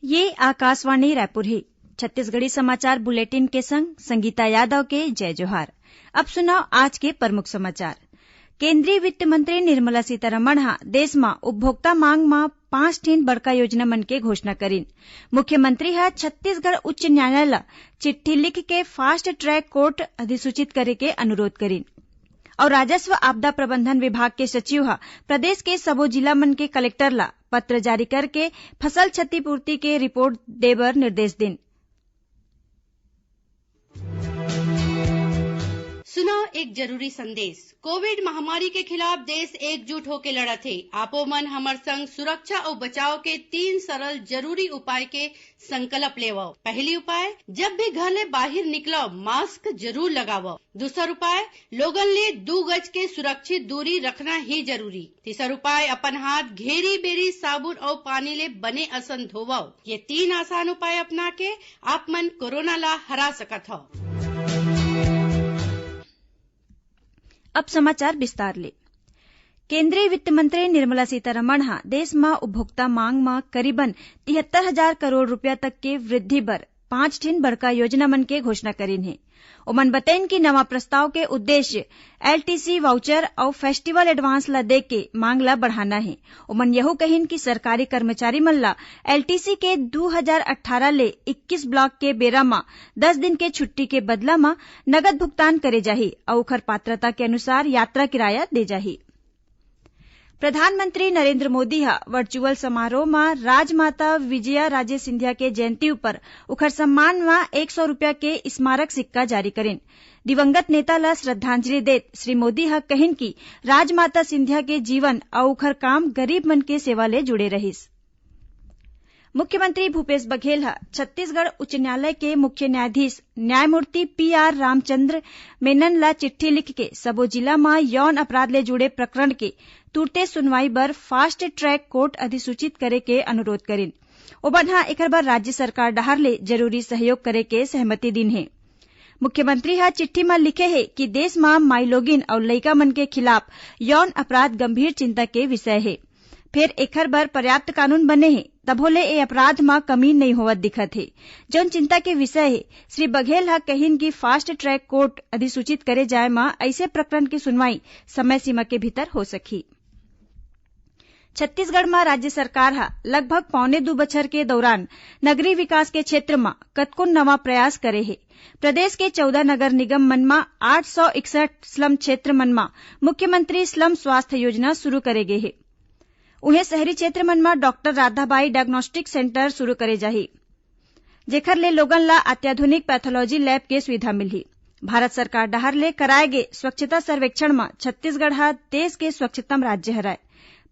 ये आकाशवाणी रायपुर है। छत्तीसगढ़ी समाचार बुलेटिन के संग संगीता यादव के जय जोहार। अब सुनाओ आज के प्रमुख समाचार। केंद्रीय वित्त मंत्री निर्मला सीतारमण हा देश में उपभोक्ता मांग में 5 ठिन बड़का योजना मन के घोषणा करीन। मुख्यमंत्री हा छत्तीसगढ़ उच्च न्यायालय ला चिट्ठी लिख के फास्ट ट्रैक कोर्ट अधिसूचित करे के अनुरोध करीन। और राजस्व आपदा प्रबंधन विभाग के सचिव हा प्रदेश के सबो जिला मन के कलेक्टर ला पत्र जारी करके फसल क्षतिपूर्ति के रिपोर्ट देबर निर्देश दिन। सुनो एक जरूरी संदेश। कोविड महामारी के खिलाफ देश एकजुट होके लड़त है। आपो मन हमर संग सुरक्षा और बचाव के 3 सरल जरूरी उपाय के संकल्प लेवो। पहली उपाय, जब भी घर ले बाहर निकलो मास्क जरूर लगावो। दूसरा उपाय, लोगन ले 2 गज के सुरक्षित दूरी रखना ही जरूरी। तीसरा उपाय, अपन हाथ घेरी बेरी साबुन और पानी ले बने असन धोवो। ये 3 आसान उपाय अपना के आप मन कोरोना ला हरा सकत हो। अब समाचार विस्तार ले। केंद्रीय वित्त मंत्री निर्मला सीतारमण हा देश में उपभोक्ता मांग में करीबन 73,000 करोड़ रुपया तक के वृद्धि बर 5 ठिन बड़का योजना मन के घोषणा करीन है। ओमन बताइन कि नवा प्रस्ताव के उद्देश्य एलटीसी वाउचर और फेस्टिवल एडवांस ला दे के मांग ला बढ़ाना है। ओमन यहू कहिन कि सरकारी कर्मचारी मन ला एलटीसी के 2018 ले 21 ब्लॉक के बेरा में 10 दिन के छुट्टी के बदला में नगद भुगतान करे जाही और ओखर पात्रता के अनुसार यात्रा किराया दे जाही। प्रधानमंत्री नरेंद्र मोदी हा वर्चुअल समारोह में राजमाता विजया राजे सिंधिया के जयंती पर उखर सम्मान में 100 रुपया के स्मारक सिक्का जारी करेन। दिवंगत नेता ला श्रद्धांजलि देत श्री मोदी हा कहिन कि राजमाता सिंधिया के जीवन और उखर काम गरीब मन के सेवा ले जुड़े रहिस। मुख्यमंत्री भूपेश बघेल हा छत्तीसगढ़ उच्च न्यायालय के मुख्य न्यायाधीश न्यायमूर्ति पीआर रामचंद्र मेनन ला चिट्ठी लिख के सबो जिला में यौन अपराध ले जुड़े प्रकरण के तुरते सुनवाई बर फास्ट ट्रैक कोर्ट अधिसूचित करे के अनुरोध करीन। ओबन हा एकर बर राज्य सरकार डहार ले जरूरी सहयोग करे के सहमति दिन है। मुख्यमंत्री हा चिट्ठी में लिखे है कि देश में माईलोगिन और लइका मन के खिलाफ यौन अपराध गंभीर चिंता के विषय है। फिर एकर बर पर्याप्त कानून बने हैं तब होले ए अपराध में कमी नहीं होवत दिखत है। जौन चिंता के विषय है श्री बघेल हा कहिन कि फास्ट ट्रैक कोर्ट अधिसूचित करे जाए में ऐसे प्रकरण की सुनवाई समय सीमा के भीतर हो सकी। छत्तीसगढ़ में राज्य सरकार हा लगभग 1.25 बछर के दौरान नगरीय विकास के क्षेत्र में कतको नवा प्रयास करे है। प्रदेश के 14 नगर निगम मन में 861 स्लम क्षेत्र मन में मुख्यमंत्री स्लम स्वास्थ्य योजना शुरू करे गे है। उन्हें शहरी क्षेत्र मन में डॉक्टर राधाबाई डायग्नोस्टिक सेंटर शुरू करे जाही जेखर ले लोगन ला अत्याधुनिक पैथोलॉजी लैब के सुविधा मिलही। भारत सरकार डहार ले कराए गे स्वच्छता सर्वेक्षण में छत्तीसगढ़ हा देश के स्वच्छतम राज्य हराय।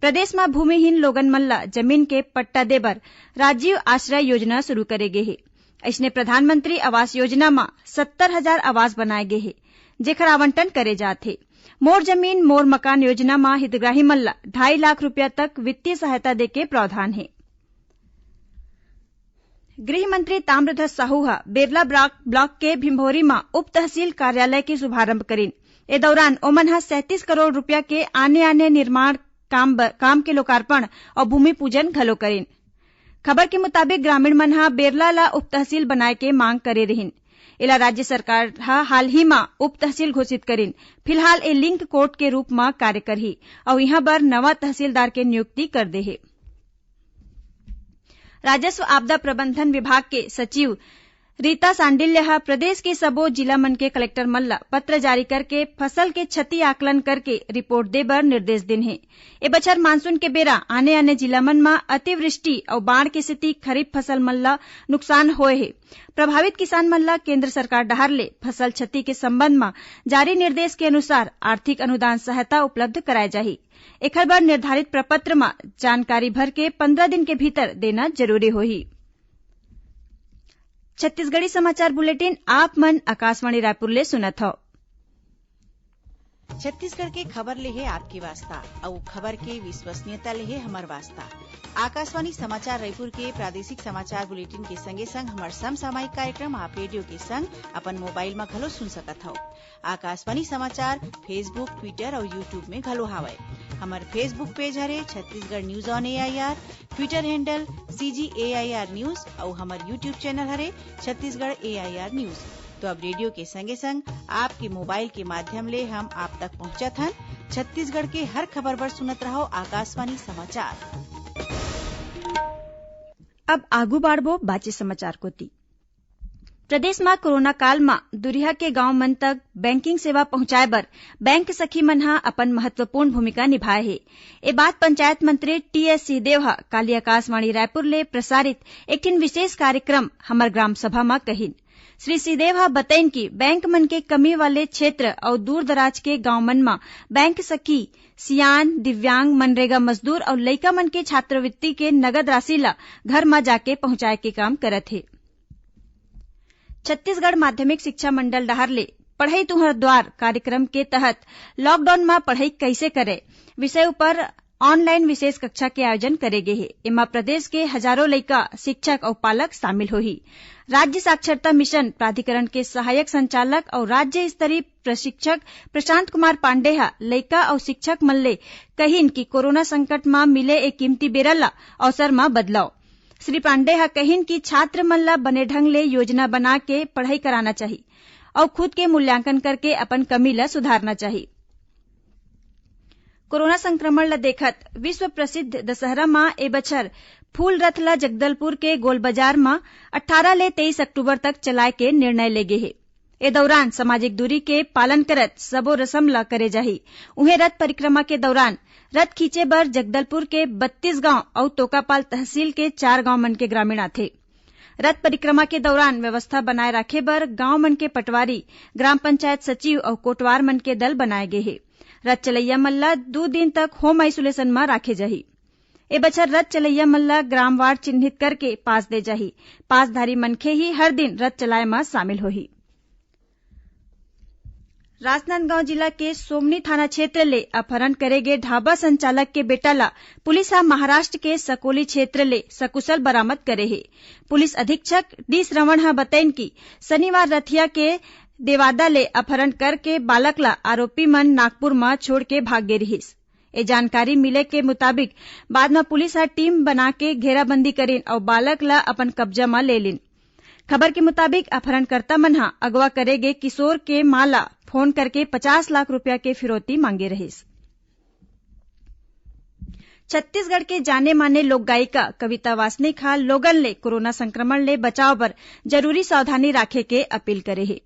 प्रदेश में भूमिहीन लोगन मन ला जमीन के पट्टा देबर राजीव आश्रय योजना शुरू करे गे है। इसने प्रधानमंत्री आवास योजना में 70,000 आवास बनाए गे है जेखर आवंटन करे जाथे। मोर जमीन मोर मकान योजना में हितग्राही मन ला 2.5 लाख रुपया तक वित्तीय सहायता दे के प्रावधान है। गृह मंत्री ताम्रध्वज साहू हा बेरला ब्लॉक के भिंभोरी में उप तहसील कार्यालय के शुभारंभ करीन। ए दौरान ओमन हा 37 करोड़ रुपया के आने निर्माण काम के लोकार्पण और भूमि पूजन घलो करीन। खबर के मुताबिक ग्रामीण मन हा बेरला ला उप तहसील बनाए के मांग करे रहिन। इला राज्य सरकार हा हाल ही में उप तहसील घोषित करीन। फिलहाल ए लिंक कोर्ट के रूप में कार्य करही और यहाँ बर नवा तहसीलदार के नियुक्ति कर दे है। राजस्व आपदा प्रबंधन विभाग के सचिव रीता सांडिल्य हा प्रदेश के सबो जिला मन के कलेक्टर मन ला पत्र जारी करके फसल के क्षति आकलन करके रिपोर्ट देबर निर्देश दिन है। ए बछर मानसून के बेरा आने जिला मन में अतिवृष्टि और बाढ़ की स्थिति खरीफ फसल मन ला नुकसान होए है। प्रभावित किसान मन ला केंद्र सरकार डहार ले फसल क्षति के संबंध में जारी निर्देश के अनुसार आर्थिक अनुदान सहायता उपलब्ध कराए जाही। एकर बर निर्धारित प्रपत्र में जानकारी भर के 15 दिन के भीतर देना जरूरी होही। छत्तीसगढ़ी समाचार बुलेटिन आप मन आकाशवाणी रायपुर ले सुनत हो। छत्तीसगढ़ के खबर ले है आपके वास्ता और खबर के विश्वसनीयता ले है हमार वास्ता। आकाशवाणी समाचार रायपुर के प्रादेशिक समाचार बुलेटिन के संगे संग हमार समसामयिक कार्यक्रम आप रेडियो के संग अपन मोबाइल में घलो सुन सकत हो। आकाशवाणी समाचार फेसबुक, ट्विटर और यूट्यूब में घलो हावय। हमार फेसबुक पेज हरे Chhattisgarh news on AIR, Twitter handle CGAIR news और हमार यूट्यूब चैनल हरे छत्तीसगढ़ AIR न्यूज। तो अब रेडियो के संगे संग आपके मोबाइल के माध्यम ले हम आप तक पहुंचत हन। छत्तीसगढ़ के हर खबर पर सुनत रहो आकाशवाणी समाचार। अब आगू बाढ़बो बाचे समाचार कोती। प्रदेश में कोरोना काल में दुरिहा के गांव मन तक बैंकिंग सेवा पहुंचाए बर बैंक सखी मन ह अपन महत्वपूर्ण भूमिका निभाए हे। ए बात पंचायत मंत्री TS सिंहदेव ह काली आकाशवाणी रायपुर ले प्रसारित एक ठिन विशेष कार्यक्रम हमर ग्राम सभा में कहिन। श्री सिंहदेव ह बतैन कि बैंक मन के कमी वाले क्षेत्र और दूर दराज के गांव मन में बैंक सखी सियान, दिव्यांग, मनरेगा मजदूर और लइका मन के छात्रवृत्ति के नगद राशि ला घर में जाके पहुंचाए के काम करत हे। छत्तीसगढ़ माध्यमिक शिक्षा मंडल डहर ले पढ़ई तुहर द्वार कार्यक्रम के तहत लॉकडाउन में पढ़ई कैसे करे विषय ऊपर ऑनलाइन विशेष कक्षा के आयोजन करे गे हे। एमा प्रदेश के हजारों लइका, शिक्षक और पालक शामिल होही। राज्य साक्षरता मिशन प्राधिकरण के सहायक संचालक और राज्य स्तरीय प्रशिक्षक प्रशांत कुमार पांडे ह लइका और शिक्षक मन ले कहिन कि कोरोना संकट में मिले एक कीमती बेरा ला अवसर में बदलाव। श्री पांडे ह कहिन कि छात्र मन ला बने ढंग ले योजना बना के पढ़ाई कराना चाहिए और खुद के मूल्यांकन करके अपन कमी ला सुधारना चाहिए। कोरोना संक्रमण ला देखत विश्व प्रसिद्ध दशहरा में ए बछर फूल रथ ला जगदलपुर के गोल बाजार में 18 ले 23 अक्टूबर तक चलाए के निर्णय ले गे हे। ए दौरान सामाजिक दूरी के पालन करत सबो रसम ला करे जाही। उहे रथ परिक्रमा के दौरान रथ खींचे बर जगदलपुर के 32 गांव और तोकापाल तहसील के 4 गांव मन के ग्रामीण आथे। रथ परिक्रमा के दौरान व्यवस्था बनाए रखे बर गांव मन के पटवारी, ग्राम पंचायत सचिव और कोटवार मन के दल बनाए गे हे। रथ चलैया मन ला 2 दिन तक होम आइसोलेशन में राखे जाही। ए बछर रथ चलैया मन ला ग्रामवार चिन्हित करके पास दे जाही। पासधारी मनखे ही हर दिन रथ चलाए में शामिल होही। राजनांदगांव जिला के सोमनी थाना क्षेत्र ले अपहरण करे गे ढाबा संचालक के बेटा ला पुलिस ह महाराष्ट्र के सकोली क्षेत्र ले सकुशल बरामद करे हे। पुलिस अधीक्षक डी श्रवण ह बतैन कि शनिवार रथिया के देवादा ले अपहरण करके बालक ला आरोपी मन नागपुर में छोड़ के भाग गे रहिस। ए जानकारी मिले के मुताबिक बाद में पुलिस ह टीम बना के घेराबंदी करीन और बालक ला अपन कब्जा में ले लिन। खबर के मुताबिक अपहरणकर्ता मन ह अगवा करे गे किशोर के मां ला फोन करके 50 लाख रुपया के फिरौती मांगे रहिस। छत्तीसगढ़ के जाने माने लोक गायिका कविता वासनिक ह लोगन ले कोरोना संक्रमण ले बचाव बर जरूरी सावधानी राखे के अपील करे हे।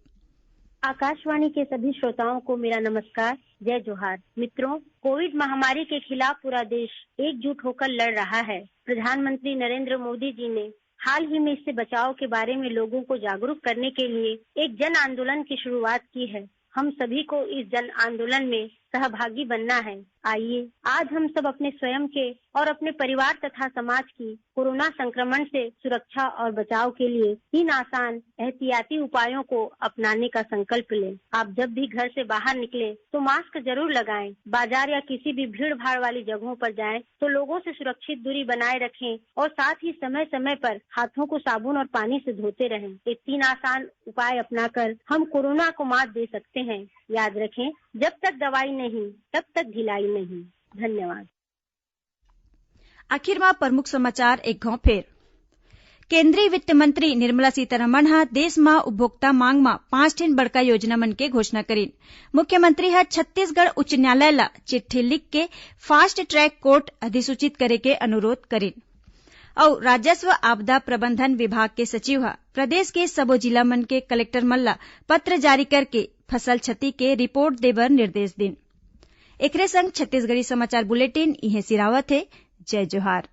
आकाशवाणी के सभी श्रोताओं को मेरा नमस्कार, जय जोहार। मित्रों, कोविड महामारी के खिलाफ पूरा देश एकजुट होकर लड़ रहा है। प्रधानमंत्री नरेंद्र मोदी जी ने हाल ही में इससे बचाव के बारे में लोगों को जागरूक करने के लिए एक जन आंदोलन की शुरुआत की है। हम सभी को इस जन आंदोलन में सहभागी बनना है। आइए आज हम सब अपने स्वयं के और अपने परिवार तथा समाज की कोरोना संक्रमण से सुरक्षा और बचाव के लिए 3 आसान एहतियाती उपायों को अपनाने का संकल्प लें। आप जब भी घर से बाहर निकलें तो मास्क जरूर लगाएं। बाजार या किसी भी भीड़ भाड़ वाली जगहों पर जाएं तो लोगों से सुरक्षित दूरी बनाए रखें और साथ ही समय समय पर हाथों को साबुन और पानी से धोते रहें। ये 3 आसान उपाय अपनाकर हम कोरोना को मात दे सकते हैं। याद रखें, जब तक दवाई नहीं तब तक ढिलाई नहीं। धन्यवाद। आखिर में प्रमुख समाचार एक घाव फेर। केंद्रीय वित्त मंत्री निर्मला सीतारमण ह देश में उपभोक्ता मांग में 5 ठिन बड़का योजना मन के घोषणा करीन। मुख्यमंत्री ह छत्तीसगढ़ उच्च न्यायालय ला चिट्ठी लिख के फास्ट ट्रैक कोर्ट अधिसूचित करे के अनुरोध करीन। और राजस्व आपदा प्रबंधन विभाग के सचिव ह प्रदेश के सबो जिला मन के कलेक्टर मन ला पत्र जारी करके फसल क्षति के रिपोर्ट देबर निर्देश दिन। एकरे संग छत्तीसगढ़ी समाचार बुलेटिन इहे सिरावत हे। जय जोहार।